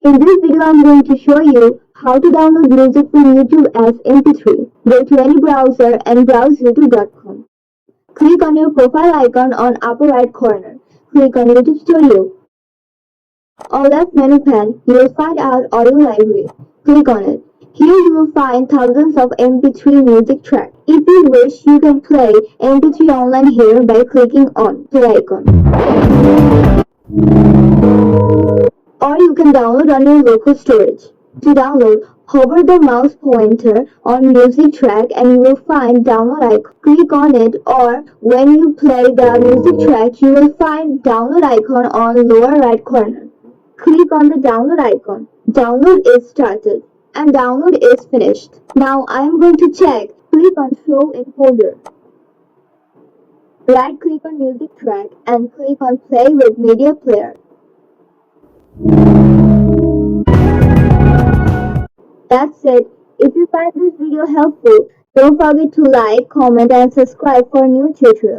In this video, I'm going to show you how to download music from YouTube as MP3. Go to any browser and browse youtube.com. Click on your profile icon on upper right corner. Click on YouTube Studio. On left menu pane, you will find out Audio Library. Click on it. Here you will find thousands of MP3 music tracks. If you wish, you can play MP3 online here by clicking on play icon. Or you can download on your local storage. To download, hover the mouse pointer on music track and you will find download icon. Click on it, or when you play the music track, you will find download icon on lower right corner. Click on the download icon. Download is started and download is finished. Now I am going to check. Click on show in folder. Right click on music track and click on play with media player. That's it. If you find this video helpful, don't forget to like, comment and subscribe for new tutorials.